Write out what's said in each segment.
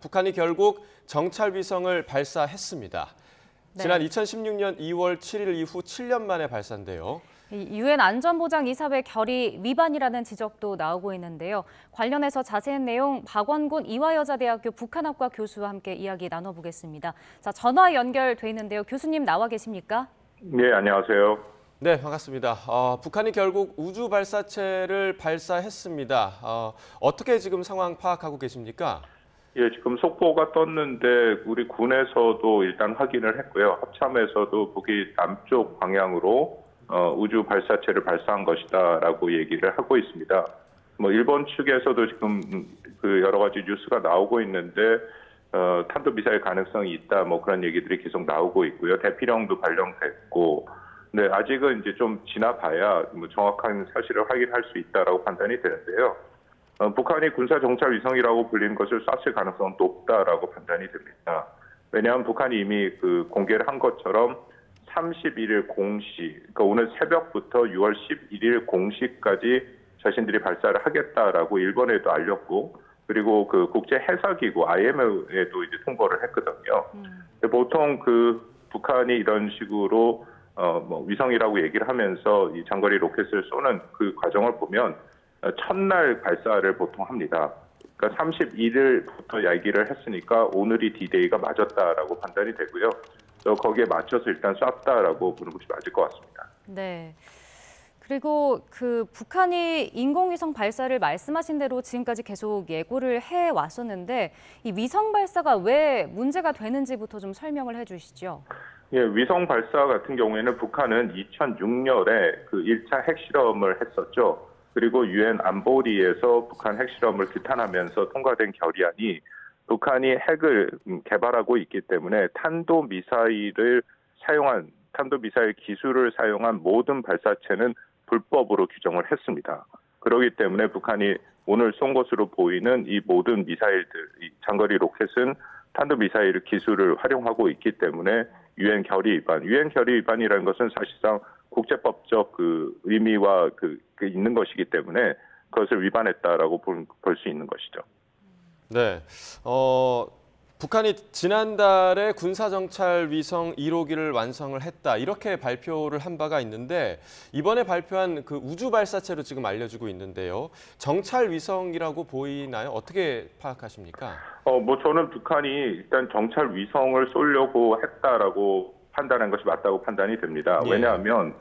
북한이 결국 정찰 위성을 발사했습니다. 네. 지난 2016년 2월 7일 이후 7년 만에 발사인데요. 유엔 안전보장이사회 결의 위반이라는 지적도 나오고 있는데요. 관련해서 자세한 내용 박원곤 이화여자대학교 북한학과 교수와 함께 이야기 나눠보겠습니다. 자, 전화 연결돼 있는데요. 교수님 나와 계십니까? 네, 안녕하세요. 네, 반갑습니다. 북한이 결국 우주 발사체를 발사했습니다. 어떻게 지금 상황 파악하고 계십니까? 예, 지금 속보가 떴는데 우리 군에서도 일단 확인을 했고요. 합참에서도 북이 남쪽 방향으로 우주 발사체를 발사한 것이다라고 얘기를 하고 있습니다. 뭐 일본 측에서도 지금 그 여러 가지 뉴스가 나오고 있는데 탄도미사일 가능성이 있다, 뭐 그런 얘기들이 계속 나오고 있고요. 대피령도 발령됐고, 네, 아직은 이제 좀 지나봐야 뭐 정확한 사실을 확인할 수 있다라고 판단이 되는데요. 북한이 군사 정찰 위성이라고 불리는 것을 쐈을 가능성은 높다라고 판단이 됩니다. 왜냐하면 북한이 이미 그 공개를 한 것처럼 31일 공시, 그러니까 오늘 새벽부터 6월 11일 공시까지 자신들이 발사를 하겠다라고 일본에도 알렸고, 그리고 그 국제 해사기구 IMF에도 이제 통보를 했거든요. 보통 그 북한이 이런 식으로 뭐 위성이라고 얘기를 하면서 이 장거리 로켓을 쏘는 그 과정을 보면 첫날 발사를 보통 합니다. 그러니까 31일부터 얘기를 했으니까 오늘이 D-Day가 맞았다라고 판단이 되고요. 거기에 맞춰서 일단 쐈다라고 보는 것이 맞을 것 같습니다. 네. 그리고 그 북한이 인공위성 발사를 말씀하신 대로 지금까지 계속 예고를 해 왔었는데 이 위성 발사가 왜 문제가 되는지부터 좀 설명을 해주시죠. 예, 위성 발사 같은 경우에는 북한은 2006년에 그 1차 핵실험을 했었죠. 그리고 유엔 안보리에서 북한 핵실험을 규탄하면서 통과된 결의안이 북한이 핵을 개발하고 있기 때문에 탄도미사일 기술을 사용한 모든 발사체는 불법으로 규정을 했습니다. 그렇기 때문에 북한이 오늘 쏜 것으로 보이는 이 모든 미사일들, 이 장거리 로켓은 탄도미사일 기술을 활용하고 있기 때문에 유엔 결의 위반이라는 것은 사실상 국제법적 그 의미와 그 있는 것이기 때문에 그것을 위반했다라고 볼 수 있는 것이죠. 네, 북한이 지난달에 군사정찰 위성 1호기를 완성을 했다, 이렇게 발표를 한 바가 있는데 이번에 발표한 그 우주 발사체로 지금 알려지고 있는데요. 정찰 위성이라고 보이나요? 어떻게 파악하십니까? 뭐 저는 북한이 일단 정찰 위성을 쏘려고 했다라고 판단한 것이 맞다고 판단이 됩니다. 예. 왜냐하면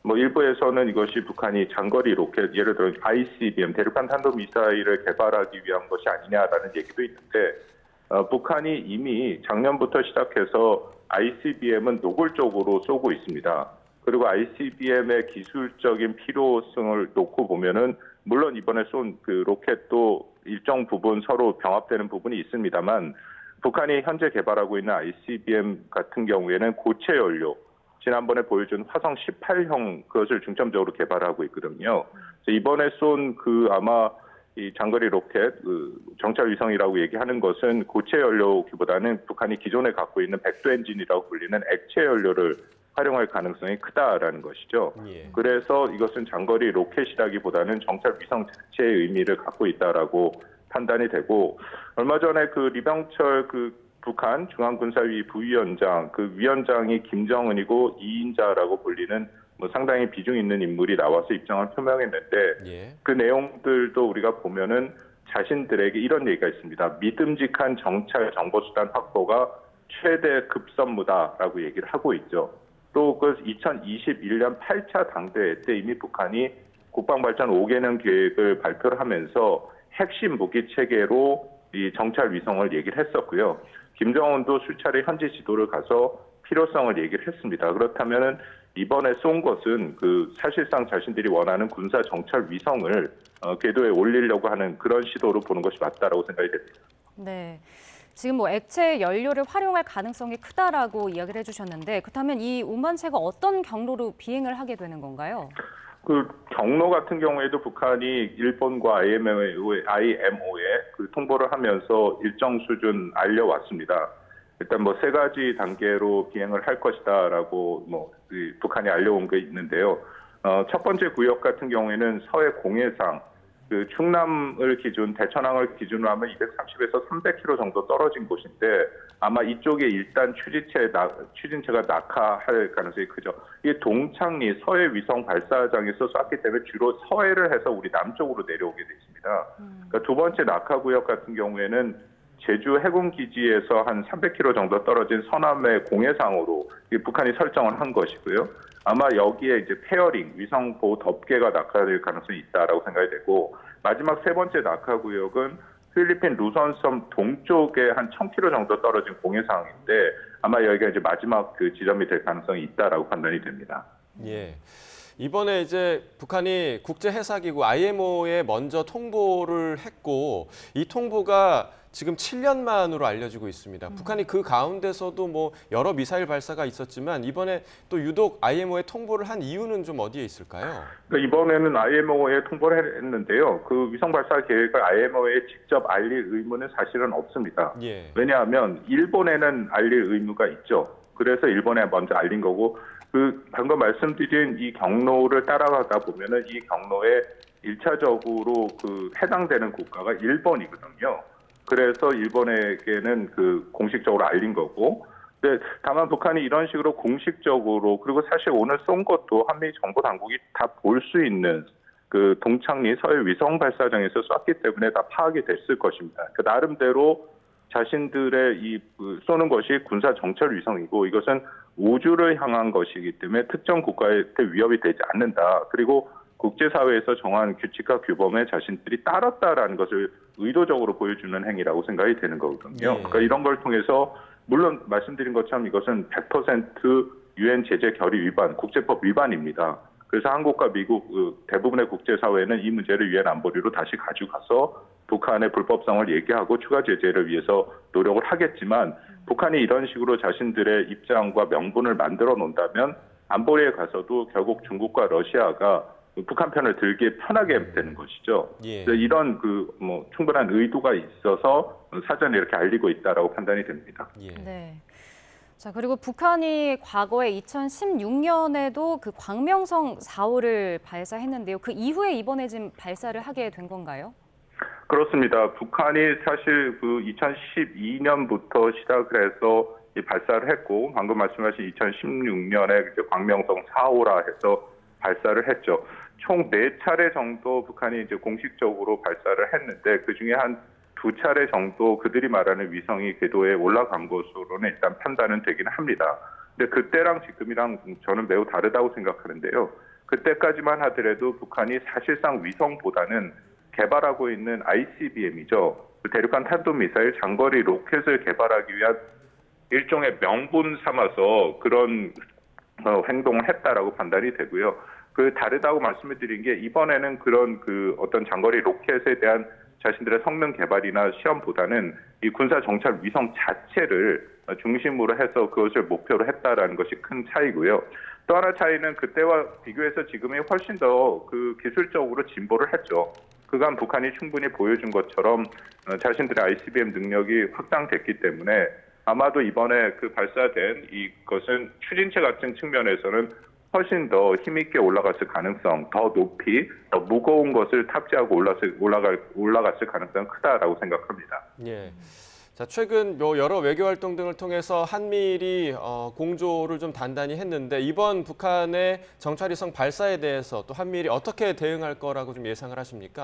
뭐 일부에서는 이것이 북한이 장거리 로켓, 예를 들어 ICBM 대륙간 탄도미사일을 개발하기 위한 것이 아니냐라는 얘기도 있는데 북한이 이미 작년부터 시작해서 ICBM은 노골적으로 쏘고 있습니다. 그리고 ICBM의 기술적인 필요성을 놓고 보면은 물론 이번에 쏜 그 로켓도 일정 부분 서로 병합되는 부분이 있습니다만 북한이 현재 개발하고 있는 ICBM 같은 경우에는 고체 연료, 지난번에 보여준 화성 18형 그것을 중점적으로 개발하고 있거든요. 이번에 쏜 그 아마 이 장거리 로켓 그 정찰 위성이라고 얘기하는 것은 고체 연료기보다는 북한이 기존에 갖고 있는 백도 엔진이라고 불리는 액체 연료를 활용할 가능성이 크다라는 것이죠. 예. 그래서 이것은 장거리 로켓이라기보다는 정찰 위성 자체의 의미를 갖고 있다라고 판단이 되고, 얼마 전에 그 리병철 그 북한 중앙군사위 부위원장, 그 위원장이 김정은이고 2인자라고 불리는 뭐 상당히 비중 있는 인물이 나와서 입장을 표명했는데 예. 그 내용들도 우리가 보면은 자신들에게 이런 얘기가 있습니다. 믿음직한 정찰 정보수단 확보가 최대 급선무다라고 얘기를 하고 있죠. 또 그 2021년 8차 당대회 때 이미 북한이 국방발전 5개년 계획을 발표를 하면서 핵심 무기 체계로 이 정찰 위성을 얘기를 했었고요. 김정은도 수차례 현지 지도를 가서 필요성을 얘기를 했습니다. 그렇다면은 이번에 쏜 것은 그 사실상 자신들이 원하는 군사 정찰 위성을 궤도에 올리려고 하는 그런 시도로 보는 것이 맞다라고 생각이 됩니다. 네. 지금 뭐 액체 연료를 활용할 가능성이 크다라고 이야기를 해주셨는데 그렇다면 이 운반체가 어떤 경로로 비행을 하게 되는 건가요? 그 경로 같은 경우에도 북한이 일본과 IMO에 그 통보를 하면서 일정 수준 알려왔습니다. 일단 뭐 3가지 단계로 비행을 할 것이다라고 뭐 북한이 알려온 게 있는데요. 첫 번째 구역 같은 경우에는 서해 공해상, 그 충남을 기준, 대천항을 기준으로 하면 230에서 300km 정도 떨어진 곳인데 아마 이쪽에 일단 추진체가 낙하할 가능성이 크죠. 이게 동창리 서해 위성 발사장에서 쐈기 때문에 주로 서해를 해서 우리 남쪽으로 내려오게 돼 있습니다. 그러니까 두 번째 낙하 구역 같은 경우에는 제주 해군기지에서 한 300km 정도 떨어진 서남의 공해상으로 북한이 설정을 한 것이고요. 아마 여기에 이제 페어링, 위성보호 덮개가 낙하될 가능성이 있다라고 생각이 되고, 마지막 세 번째 낙하 구역은 필리핀 루선섬 동쪽에 한 1000km 정도 떨어진 공해상인데 아마 여기가 이제 마지막 그 지점이 될 가능성이 있다라고 판단이 됩니다. 예. 이번에 이제 북한이 국제해사기구 IMO에 먼저 통보를 했고 이 통보가 지금 7년 만으로 알려지고 있습니다. 북한이 그 가운데서도 뭐 여러 미사일 발사가 있었지만 이번에 또 유독 IMO에 통보를 한 이유는 좀 어디에 있을까요? 그러니까 이번에는 IMO에 통보를 했는데요. 그 위성 발사 계획을 IMO에 직접 알릴 의무는 사실은 없습니다. 예. 왜냐하면 일본에는 알릴 의무가 있죠. 그래서 일본에 먼저 알린 거고, 그 방금 말씀드린 이 경로를 따라가다 보면은 이 경로에 1차적으로 그 해당되는 국가가 일본이거든요. 그래서 일본에게는 그 공식적으로 알린 거고, 근데 다만 북한이 이런 식으로 공식적으로, 그리고 사실 오늘 쏜 것도 한미 정보 당국이 다 볼 수 있는 그 동창리 서해 위성 발사장에서 쐈기 때문에 다 파악이 됐을 것입니다. 그 나름대로 자신들의 이 쏘는 것이 군사 정찰 위성이고 이것은 우주를 향한 것이기 때문에 특정 국가한테 위협이 되지 않는다. 그리고 국제사회에서 정한 규칙과 규범에 자신들이 따랐다라는 것을 의도적으로 보여주는 행위라고 생각이 되는 거거든요. 예. 그러니까 이런 걸 통해서 물론 말씀드린 것처럼 이것은 100% 유엔 제재 결의 위반, 국제법 위반입니다. 그래서 한국과 미국 대부분의 국제사회는 이 문제를 유엔 안보리로 다시 가져가서 북한의 불법성을 얘기하고 추가 제재를 위해서 노력을 하겠지만 북한이 이런 식으로 자신들의 입장과 명분을 만들어 놓는다면 안보리에 가서도 결국 중국과 러시아가 북한 편을 들기 편하게 되는 것이죠. 예. 이런 충분한 의도가 있어서 사전에 이렇게 알리고 있다라고 판단이 됩니다. 예. 네. 자, 그리고 북한이 과거에 2016년에도 그 광명성 4호를 발사했는데요. 그 이후에 이번에 지금 발사를 하게 된 건가요? 그렇습니다. 북한이 사실 그 2012년부터 시작을 해서 발사를 했고, 방금 말씀하신 2016년에 광명성 4호라 해서 발사를 했죠. 총 4차례 정도 북한이 이제 공식적으로 발사를 했는데 그 중에 한 2차례 정도 그들이 말하는 위성이 궤도에 올라간 것으로는 일단 판단은 되긴 합니다. 근데 그때랑 지금이랑 저는 매우 다르다고 생각하는데요. 그때까지만 하더라도 북한이 사실상 위성보다는 개발하고 있는 ICBM이죠. 대륙간 탄도미사일 장거리 로켓을 개발하기 위한 일종의 명분 삼아서 그런 행동을 했다라고 판단이 되고요. 그 다르다고 말씀을 드린 게 이번에는 그런 그 어떤 장거리 로켓에 대한 자신들의 성능 개발이나 시험보다는 이 군사 정찰 위성 자체를 중심으로 해서 그것을 목표로 했다라는 것이 큰 차이고요. 또 하나 차이는 그때와 비교해서 지금이 훨씬 더 그 기술적으로 진보를 했죠. 그간 북한이 충분히 보여준 것처럼 자신들의 ICBM 능력이 확장됐기 때문에 아마도 이번에 그 발사된 이것은 추진체 같은 측면에서는 훨씬 더 힘있게 올라갔을 가능성, 더 높이, 더 무거운 것을 탑재하고 올라갔을 가능성은 크다라고 생각합니다. 예. 자, 최근 여러 외교 활동 등을 통해서 한미일이 공조를 좀 단단히 했는데 이번 북한의 정찰위성 발사에 대해서 또 한미일이 어떻게 대응할 거라고 좀 예상을 하십니까?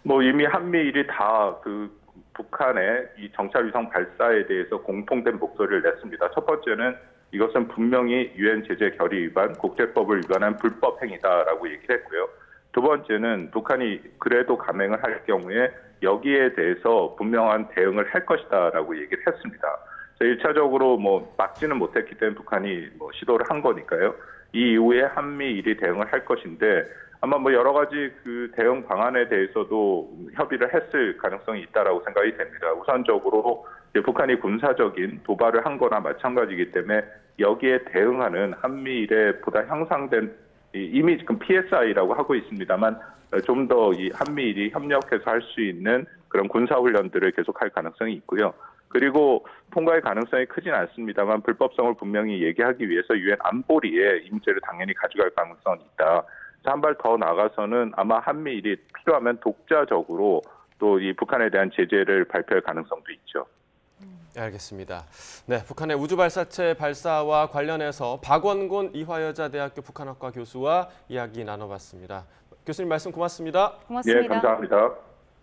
이미 한미일이 다 그 북한의 이 정찰위성 발사에 대해서 공통된 목소리를 냈습니다. 첫 번째는 이것은 분명히 유엔 제재 결의 위반, 국제법을 위반한 불법 행위다라고 얘기를 했고요. 두 번째는 북한이 그래도 감행을 할 경우에 여기에 대해서 분명한 대응을 할 것이다라고 얘기를 했습니다. 1차적으로 막지는 못했기 때문에 북한이 시도를 한 거니까요. 이 이후에 한미일이 대응을 할 것인데 아마 여러 가지 그 대응 방안에 대해서도 협의를 했을 가능성이 있다라고 생각이 됩니다. 우선적으로 북한이 군사적인 도발을 한 거나 마찬가지이기 때문에 여기에 대응하는 한미일의 보다 향상된 이미 지금 PSI라고 하고 있습니다만 좀 더 이 한미일이 협력해서 할 수 있는 그런 군사훈련들을 계속할 가능성이 있고요. 그리고 통과의 가능성이 크진 않습니다만 불법성을 분명히 얘기하기 위해서 유엔 안보리에 이 문제를 당연히 가져갈 가능성이 있다. 그래서 한 발 더 나가서는 아마 한미일이 필요하면 독자적으로 또 이 북한에 대한 제재를 발표할 가능성도 있죠. 알겠습니다. 네, 북한의 우주 발사체 발사와 관련해서 박원곤 이화여자대학교 북한학과 교수와 이야기 나눠봤습니다. 교수님 말씀 고맙습니다. 고맙습니다. 예, 감사합니다.